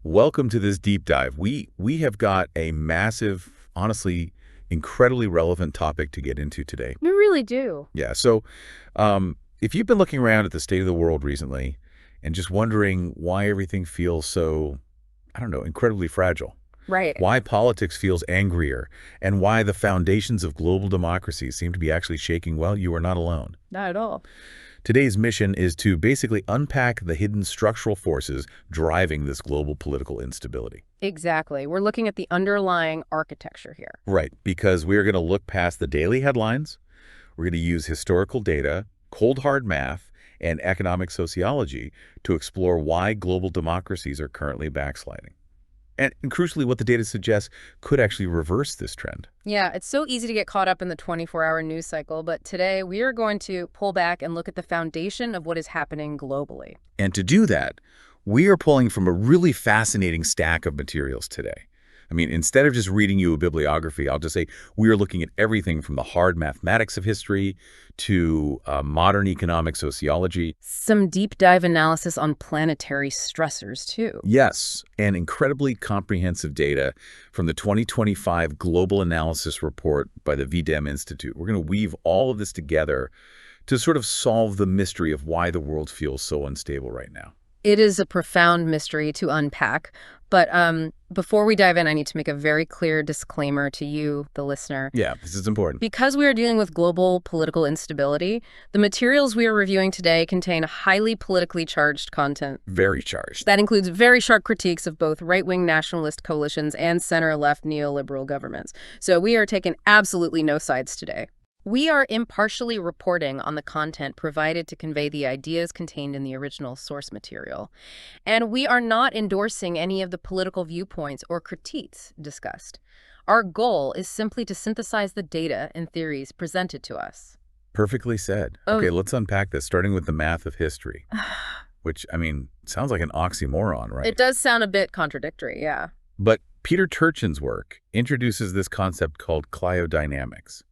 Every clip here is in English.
Welcome to this deep dive. We have got a massive, honestly, incredibly relevant topic to get into today. We really do. Yeah, so if you've been looking around at the state of the world recently and just wondering why everything feels so, I don't know, incredibly fragile, Right. why politics feels angrier, and why the foundations of global democracies seem to be actually shaking, well, you are not alone. Not at all. Today's mission is to basically unpack the hidden structural forces driving this global political instability. Exactly. We're looking at the underlying architecture here. Right, because we're going to look past the daily headlines. We're going to use historical data, cold hard math, and economic sociology to explore why global democracies are currently backsliding. And crucially, what the data suggests could actually reverse this trend. Yeah, it's so easy to get caught up in the 24-hour news cycle, but today we are going to pull back and look at the foundation of what is happening globally. And to do that, we are pulling from a really fascinating stack of materials today. I mean, instead of just reading you a bibliography, I'll just say we are looking at everything from the hard mathematics of history to modern economic sociology. Some deep dive analysis on planetary stressors, too. Yes, and incredibly comprehensive data from the 2025 Global Analysis Report by the VDEM Institute. We're going to weave all of this together to sort of solve the mystery of why the world feels so unstable right now. It is a profound mystery to unpack, but before we dive in, I need to make a very clear disclaimer to you, the listener. Yeah, this is important. Because we are dealing with global political instability, the materials we are reviewing today contain highly politically charged content. Very charged. That includes very sharp critiques of both right-wing nationalist coalitions and center-left neoliberal governments. So we are taking absolutely no sides today. We are impartially reporting on the content provided to convey the ideas contained in the original source material. And we are not endorsing any of the political viewpoints or critiques discussed. Our goal is simply to synthesize the data and theories presented to us. Perfectly said. Oh. Okay, let's unpack this, starting with the math of history, which, I mean, sounds like an oxymoron, right? It does sound a bit contradictory, yeah. But Peter Turchin's work introduces this concept called cliodynamics.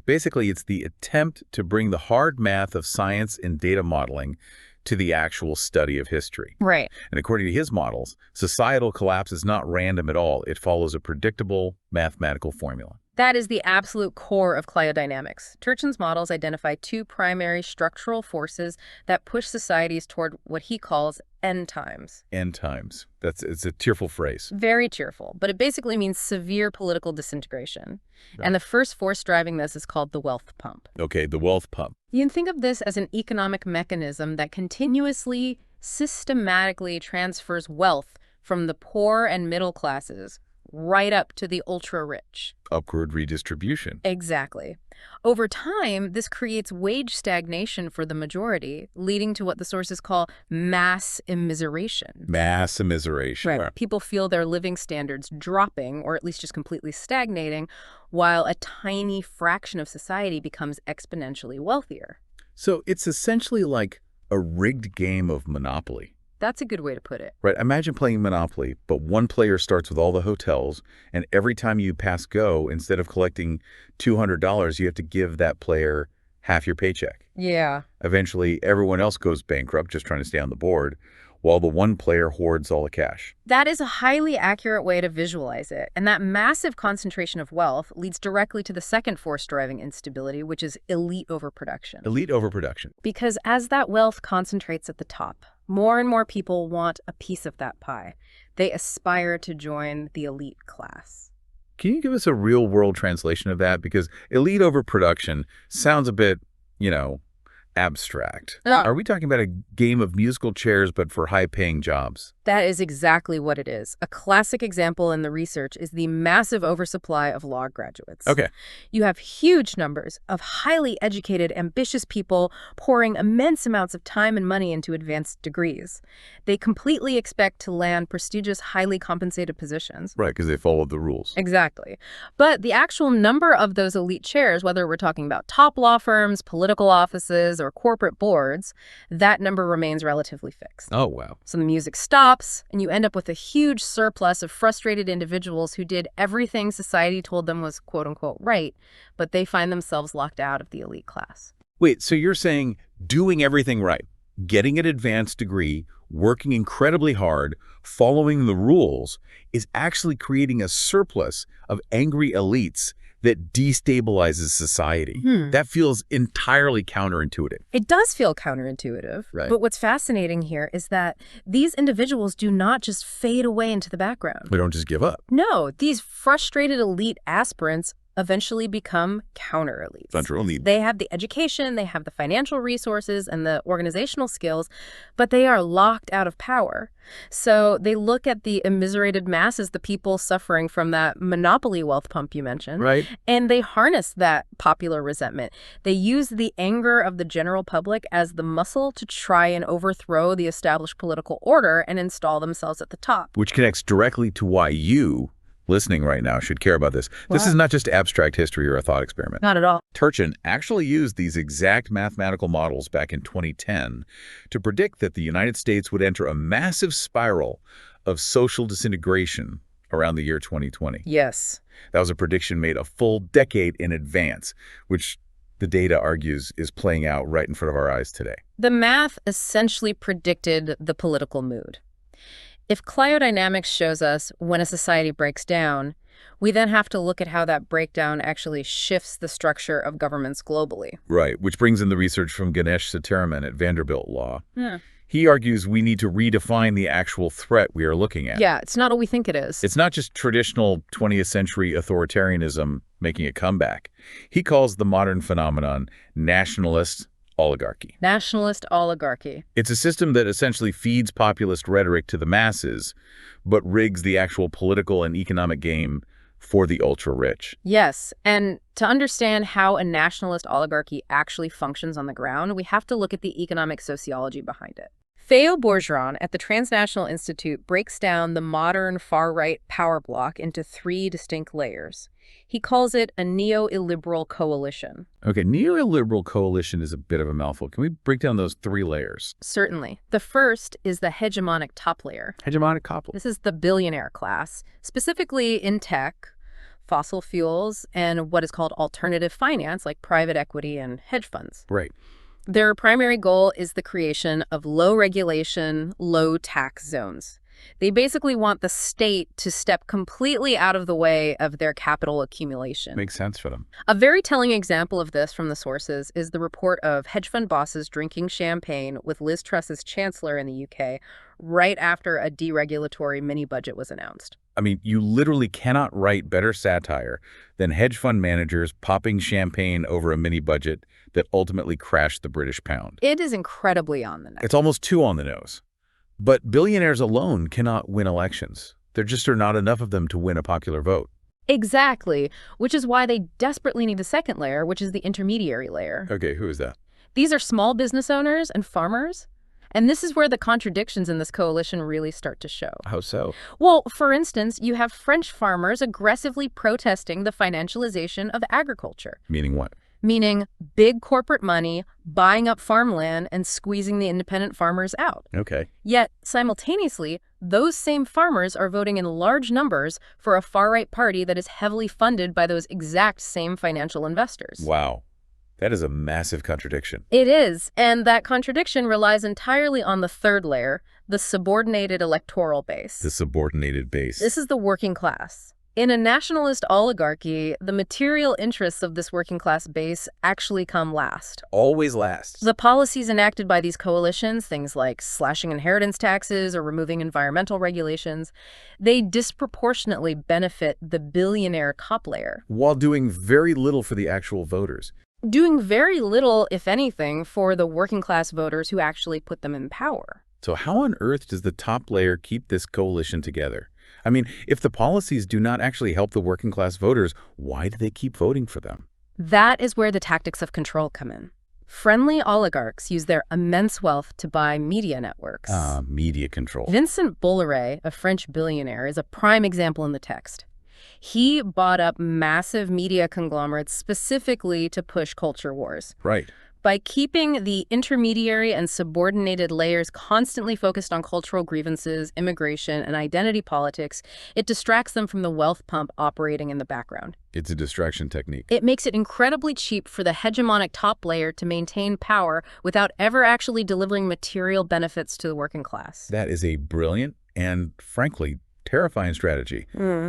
Basically, it's the attempt to bring the hard math of science and data modeling to the actual study of history. Right. And according to his models, societal collapse is not random at all. It follows a predictable mathematical formula. That is the absolute core of cliodynamics. Turchin's models identify two primary structural forces that push societies toward what he calls end times. End times. It's a tearful phrase. Very cheerful, but it basically means severe political disintegration. Right. And the first force driving this is called the wealth pump. Okay, the wealth pump. You can think of this as an economic mechanism that continuously, systematically transfers wealth from the poor and middle classes right up to the ultra-rich. Upward redistribution. Exactly. Over time, this creates wage stagnation for the majority, leading to what the sources call mass immiseration. Mass immiseration. Right. People feel their living standards dropping, or at least just completely stagnating, while a tiny fraction of society becomes exponentially wealthier. So it's essentially like a rigged game of Monopoly. That's a good way to put it. Right. Imagine playing Monopoly, but one player starts with all the hotels, and every time you pass go, instead of collecting $200, you have to give that player half your paycheck. Yeah. Eventually, everyone else goes bankrupt just trying to stay on the board, while the one player hoards all the cash. That is a highly accurate way to visualize it. And that massive concentration of wealth leads directly to the second force driving instability, which is elite overproduction. Elite overproduction. Because as that wealth concentrates at the top, more and more people want a piece of that pie. They aspire to join the elite class. Can you give us a real-world translation of that? Because elite overproduction sounds a bit, abstract. Are we talking about a game of musical chairs but for high-paying jobs? That is exactly what it is. A classic example in the research is the massive oversupply of law graduates. Okay. You have huge numbers of highly educated, ambitious people pouring immense amounts of time and money into advanced degrees. They completely expect to land prestigious, highly compensated positions. Right, because they followed the rules. Exactly. But the actual number of those elite chairs, whether we're talking about top law firms, political offices, or corporate boards, that number remains relatively fixed. Oh, wow. So the music stops, and you end up with a huge surplus of frustrated individuals who did everything society told them was quote-unquote right, but they find themselves locked out of the elite class. Wait, so you're saying doing everything right, Getting an advanced degree, working incredibly hard, following the rules, is actually creating a surplus of angry elites that destabilizes society. That feels entirely counterintuitive. It does feel counterintuitive, Right. but what's fascinating here is that these individuals do not just fade away into the background. We don't just give up. No, these frustrated elite aspirants eventually become counter-elites. Central need. They have the education, they have the financial resources and the organizational skills, but they are locked out of power. So they look at the immiserated masses, the people suffering from that monopoly wealth pump you mentioned, Right. and they harness that popular resentment. They use the anger of the general public as the muscle to try and overthrow the established political order and install themselves at the top. Which connects directly to why you, listening right now, should care about this. This is not just abstract history or a thought experiment. Not at all. Turchin actually used these exact mathematical models back in 2010 to predict that the United States would enter a massive spiral of social disintegration around the year 2020. Yes. That was a prediction made a full decade in advance, which the data argues is playing out right in front of our eyes today. The math essentially predicted the political mood. If cliodynamics shows us when a society breaks down, we then have to look at how that breakdown actually shifts the structure of governments globally. Right, which brings in the research from Ganesh Sitaraman at Vanderbilt Law. Yeah. He argues we need to redefine the actual threat we are looking at. Yeah, it's not what we think it is. It's not just traditional 20th century authoritarianism making a comeback. He calls the modern phenomenon nationalist oligarchy. Nationalist oligarchy. It's a system that essentially feeds populist rhetoric to the masses, but rigs the actual political and economic game for the ultra-rich. Yes, and to understand how a nationalist oligarchy actually functions on the ground, we have to look at the economic sociology behind it. Theo Bourgeron at the Transnational Institute breaks down the modern far-right power bloc into 3 distinct layers. He calls it a neoliberal coalition. Okay, neoliberal coalition is a bit of a mouthful. Can we break down those 3 layers? Certainly. The first is the hegemonic top layer. Hegemonic couple. This is the billionaire class, specifically in tech, fossil fuels, and what is called alternative finance, like private equity and hedge funds. Right. Their primary goal is the creation of low-regulation, low-tax zones. They basically want the state to step completely out of the way of their capital accumulation. Makes sense for them. A very telling example of this from the sources is the report of hedge fund bosses drinking champagne with Liz Truss's chancellor in the UK right after a deregulatory mini-budget was announced. I mean, you literally cannot write better satire than hedge fund managers popping champagne over a mini-budget that ultimately crashed the British pound. It is incredibly on the nose. It's almost too on the nose. But billionaires alone cannot win elections. There just are not enough of them to win a popular vote. Exactly, which is why they desperately need the second layer, which is the intermediary layer. Okay, who is that? These are small business owners and farmers. And this is where the contradictions in this coalition really start to show. How so? Well, for instance, you have French farmers aggressively protesting the financialization of agriculture. Meaning what? Meaning big corporate money buying up farmland and squeezing the independent farmers out. Okay. Yet, simultaneously, those same farmers are voting in large numbers for a far-right party that is heavily funded by those exact same financial investors. Wow. That is a massive contradiction. It is, and that contradiction relies entirely on the third layer, the subordinated electoral base. The subordinated base. This is the working class. In a nationalist oligarchy, the material interests of this working class base actually come last. Always lasts. The policies enacted by these coalitions, things like slashing inheritance taxes or removing environmental regulations, they disproportionately benefit the billionaire top layer, While doing very little for the actual voters. doing very little, if anything, for the working class voters who actually put them in power. So how on earth does the top layer keep this coalition together? I mean, if the policies do not actually help the working class voters, why do they keep voting for them? That is where the tactics of control come in. Friendly oligarchs use their immense wealth to buy media networks. Media control. Vincent Bolloré, a French billionaire, is a prime example in the text. He bought up massive media conglomerates specifically to push culture wars. Right. By keeping the intermediary and subordinated layers constantly focused on cultural grievances, immigration, and identity politics, it distracts them from the wealth pump operating in the background. It's a distraction technique. It makes it incredibly cheap for the hegemonic top layer to maintain power without ever actually delivering material benefits to the working class. That is a brilliant and, frankly, terrifying strategy.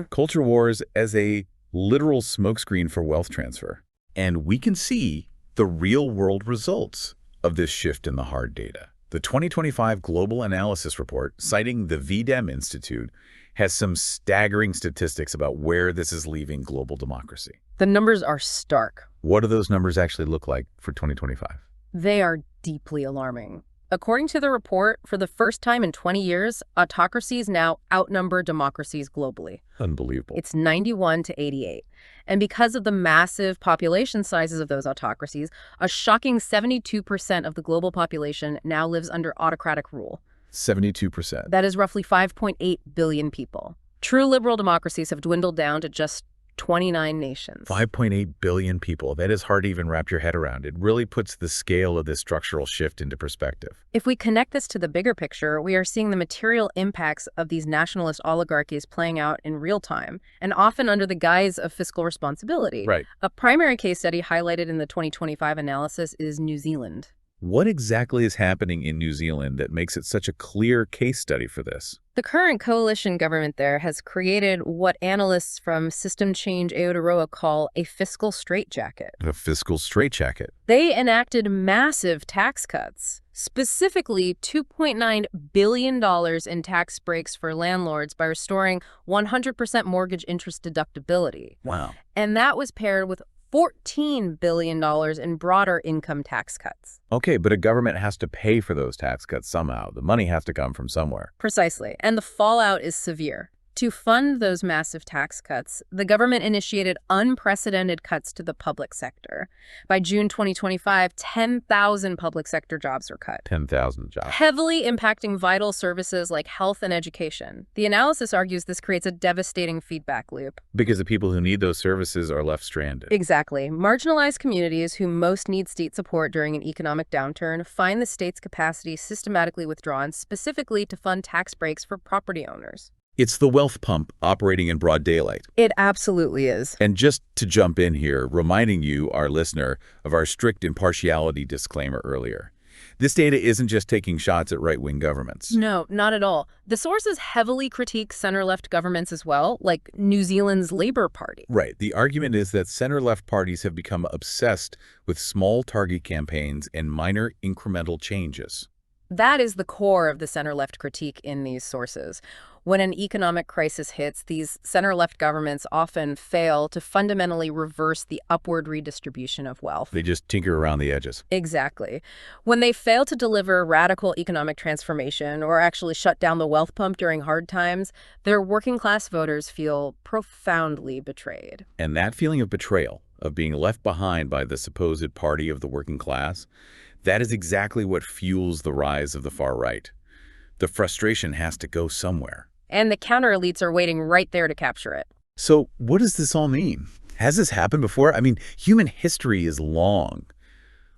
Culture wars as a literal smokescreen for wealth transfer. And we can see the real-world results of this shift in the hard data. The 2025 Global Analysis Report, citing the VDEM Institute, has some staggering statistics about where this is leaving global democracy. The numbers are stark. What do those numbers actually look like for 2025? They are deeply alarming. According to the report, for the first time in 20 years, autocracies now outnumber democracies globally. Unbelievable. It's 91 to 88. And because of the massive population sizes of those autocracies, a shocking 72% of the global population now lives under autocratic rule. 72%. That is roughly 5.8 billion people. True liberal democracies have dwindled down to just 29 nations. 5.8 billion people. That is hard to even wrap your head around. It really puts the scale of this structural shift into perspective. If we connect this to the bigger picture, we are seeing the material impacts of these nationalist oligarchies playing out in real time, and often under the guise of fiscal responsibility. Right. A primary case study highlighted in the 2025 analysis is New Zealand. What exactly is happening in New Zealand that makes it such a clear case study for this? The current coalition government there has created what analysts from System Change Aotearoa call a fiscal straitjacket. A fiscal straitjacket. They enacted massive tax cuts, specifically $2.9 billion in tax breaks for landlords by restoring 100% mortgage interest deductibility. Wow. And that was paired with $14 billion in broader income tax cuts. Okay, but a government has to pay for those tax cuts somehow. The money has to come from somewhere. Precisely. And the fallout is severe. To fund those massive tax cuts, the government initiated unprecedented cuts to the public sector. By June 2025, 10,000 public sector jobs were cut. 10,000 jobs. Heavily impacting vital services like health and education. The analysis argues this creates a devastating feedback loop. Because the people who need those services are left stranded. Exactly. Marginalized communities who most need state support during an economic downturn find the state's capacity systematically withdrawn, specifically to fund tax breaks for property owners. It's the wealth pump operating in broad daylight. It absolutely is. And just to jump in here, reminding you, our listener, of our strict impartiality disclaimer earlier. This data isn't just taking shots at right-wing governments. No, not at all. The sources heavily critique center-left governments as well, like New Zealand's Labour Party. Right. The argument is that center-left parties have become obsessed with small target campaigns and minor incremental changes. That is the core of the center-left critique in these sources. When an economic crisis hits, these center-left governments often fail to fundamentally reverse the upward redistribution of wealth. They just tinker around the edges. Exactly. When they fail to deliver radical economic transformation or actually shut down the wealth pump during hard times, their working-class voters feel profoundly betrayed. And that feeling of betrayal, of being left behind by the supposed party of the working class, that is exactly what fuels the rise of the far right. The frustration has to go somewhere. And the counter-elites are waiting right there to capture it. So what does this all mean? Has this happened before? I mean, human history is long.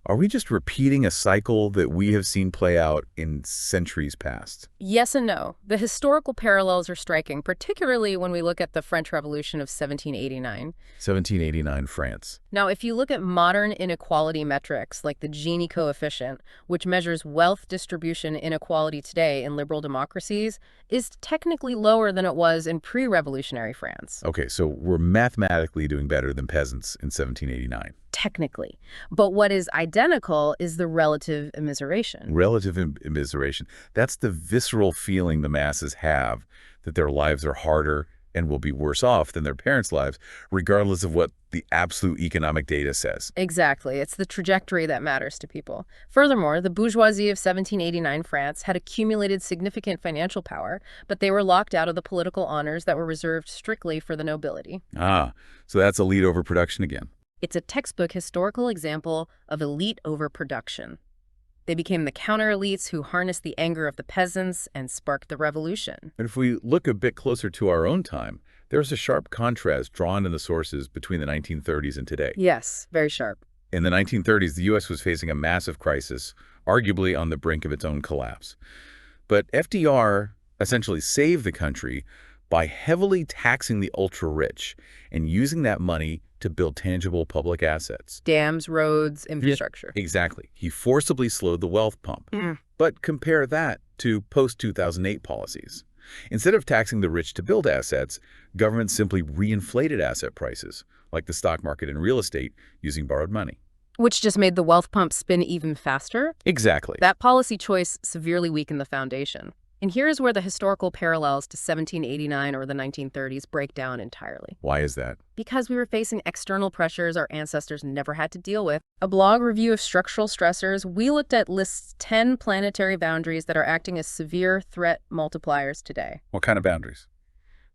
Are we just repeating a cycle that we have seen play out in centuries past? Yes and no. The historical parallels are striking, particularly when we look at the French Revolution of 1789. 1789 France. Now, if you look at modern inequality metrics like the Gini coefficient, which measures wealth distribution inequality today in liberal democracies, is technically lower than it was in pre-revolutionary France. Okay, so we're mathematically doing better than peasants in 1789. Technically. But what is identical is the relative immiseration. Relative immiseration. That's the visceral feeling the masses have that their lives are harder and will be worse off than their parents' lives, regardless of what the absolute economic data says. Exactly. It's the trajectory that matters to people. Furthermore, the bourgeoisie of 1789 France had accumulated significant financial power, but they were locked out of the political honors that were reserved strictly for the nobility. Ah, so that's elite overproduction again. It's a textbook historical example of elite overproduction. They became the counter-elites who harnessed the anger of the peasants and sparked the revolution. And if we look a bit closer to our own time, there's a sharp contrast drawn in the sources between the 1930s and today. Yes, very sharp. In the 1930s, the U.S. was facing a massive crisis, arguably on the brink of its own collapse. But FDR essentially saved the country by heavily taxing the ultra-rich and using that money to build tangible public assets. Dams, roads, infrastructure. Exactly. He forcibly slowed the wealth pump. But compare that to post-2008 policies. Instead of taxing the rich to build assets, governments simply reinflated asset prices, like the stock market and real estate, using borrowed money. Which just made the wealth pump spin even faster? Exactly. That policy choice severely weakened the foundation. And here's where the historical parallels to 1789 or the 1930s break down entirely. Why is that? Because we were facing external pressures our ancestors never had to deal with. A blog review of structural stressors, we looked at lists 10 planetary boundaries that are acting as severe threat multipliers today. What kind of boundaries?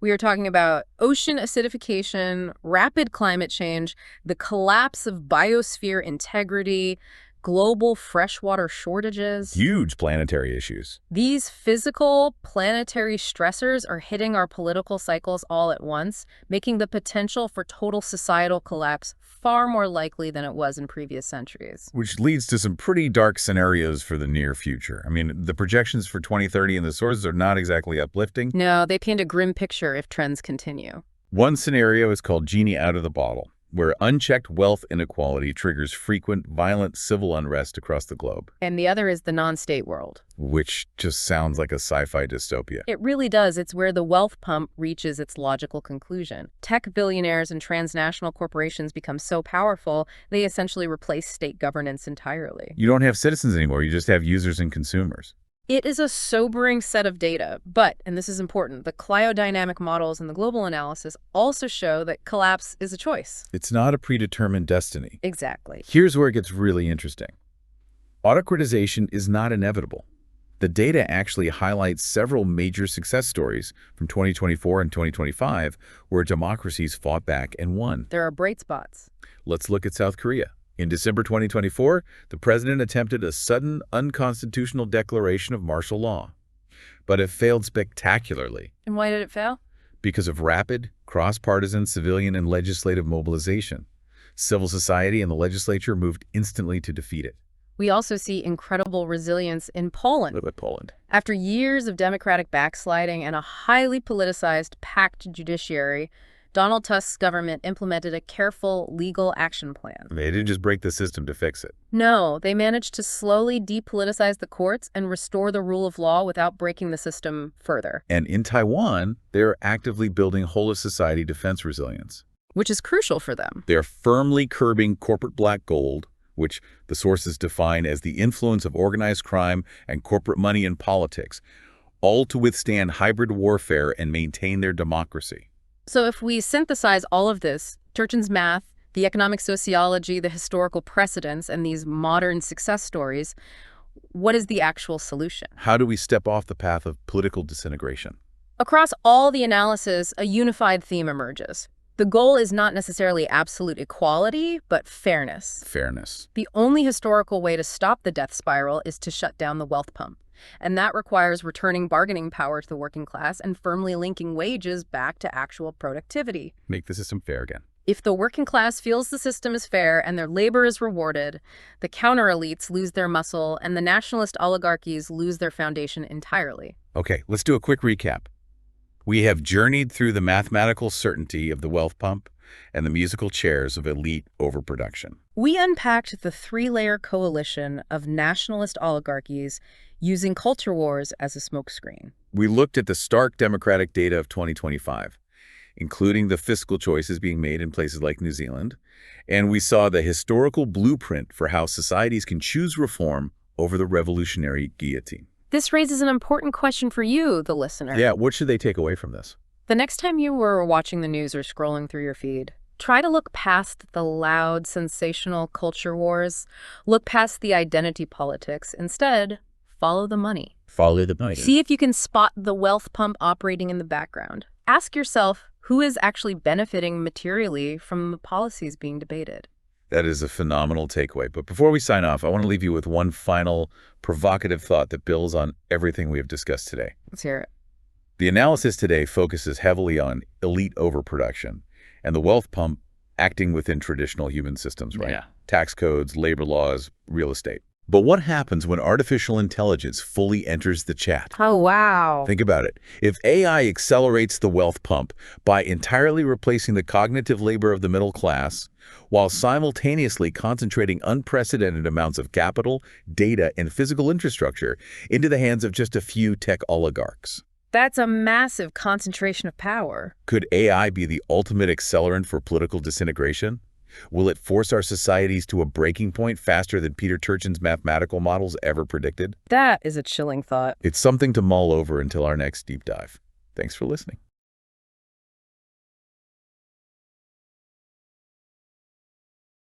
We are talking about ocean acidification, rapid climate change, the collapse of biosphere integrity, global freshwater shortages. Huge planetary issues. These physical planetary stressors are hitting our political cycles all at once, making the potential for total societal collapse far more likely than it was in previous centuries. Which leads to some pretty dark scenarios for the near future. I mean, the projections for 2030 and the sources are not exactly uplifting. No, they paint a grim picture if trends continue. One scenario is called genie out of the bottle, where unchecked wealth inequality triggers frequent, violent civil unrest across the globe. And the other is the non-state world. Which just sounds like a sci-fi dystopia. It really does. It's where the wealth pump reaches its logical conclusion. Tech billionaires and transnational corporations become so powerful, they essentially replace state governance entirely. You don't have citizens anymore, you just have users and consumers. It is a sobering set of data, but, and this is important, the cryodynamic models and the global analysis also show that collapse is a choice. It's not a predetermined destiny. Exactly. Here's where it gets really interesting. Autocratisation is not inevitable. The data actually highlights several major success stories from 2024 and 2025 where democracies fought back and won. There are bright spots. Let's look at South Korea. In December 2024, the president attempted a sudden unconstitutional declaration of martial law. But it failed spectacularly. And why did it fail? Because of rapid, cross-partisan civilian and legislative mobilization. Civil society and the legislature moved instantly to defeat it. We also see incredible resilience in Poland. Look at Poland. After years of democratic backsliding and a highly politicized, packed judiciary, Donald Tusk's government implemented a careful legal action plan. They didn't just break the system to fix it. No, they managed to slowly depoliticize the courts and restore the rule of law without breaking the system further. And in Taiwan, they're actively building whole-of-society defense resilience. Which is crucial for them. They're firmly curbing corporate black gold, which the sources define as the influence of organized crime and corporate money in politics, all to withstand hybrid warfare and maintain their democracy. So if we synthesize all of this, Turchin's math, the economic sociology, the historical precedents, and these modern success stories, what is the actual solution? How do we step off the path of political disintegration? Across all the analysis, a unified theme emerges. The goal is not necessarily absolute equality, but fairness. Fairness. The only historical way to stop the death spiral is to shut down the wealth pump. And that requires returning bargaining power to the working class and firmly linking wages back to actual productivity. Make the system fair again. If the working class feels the system is fair and their labor is rewarded, the counter-elites lose their muscle and the nationalist oligarchies lose their foundation entirely. Okay, let's do a quick recap. We have journeyed through the mathematical certainty of the wealth pump and the musical chairs of elite overproduction. We unpacked the three-layer coalition of nationalist oligarchies using culture wars as a smokescreen. We looked at the stark democratic data of 2025, including the fiscal choices being made in places like New Zealand, and we saw the historical blueprint for how societies can choose reform over the revolutionary guillotine. This raises an important question for you, the listener. Yeah, what should they take away from this? The next time you were watching the news or scrolling through your feed, try to look past the loud, sensational culture wars. Look past the identity politics. Instead, follow the money. Follow the money. See if you can spot the wealth pump operating in the background. Ask yourself, who is actually benefiting materially from the policies being debated? That is a phenomenal takeaway. But before we sign off, I want to leave you with one final provocative thought that builds on everything we have discussed today. Let's hear it. The analysis today focuses heavily on elite overproduction and the wealth pump acting within traditional human systems, right? Yeah. Tax codes, labor laws, real estate. But what happens when artificial intelligence fully enters the chat? Oh, wow. Think about it. If AI accelerates the wealth pump by entirely replacing the cognitive labor of the middle class, while simultaneously concentrating unprecedented amounts of capital, data, and physical infrastructure into the hands of just a few tech oligarchs. That's a massive concentration of power. Could AI be the ultimate accelerant for political disintegration? Will it force our societies to a breaking point faster than Peter Turchin's mathematical models ever predicted? That is a chilling thought. It's something to mull over until our next deep dive. Thanks for listening.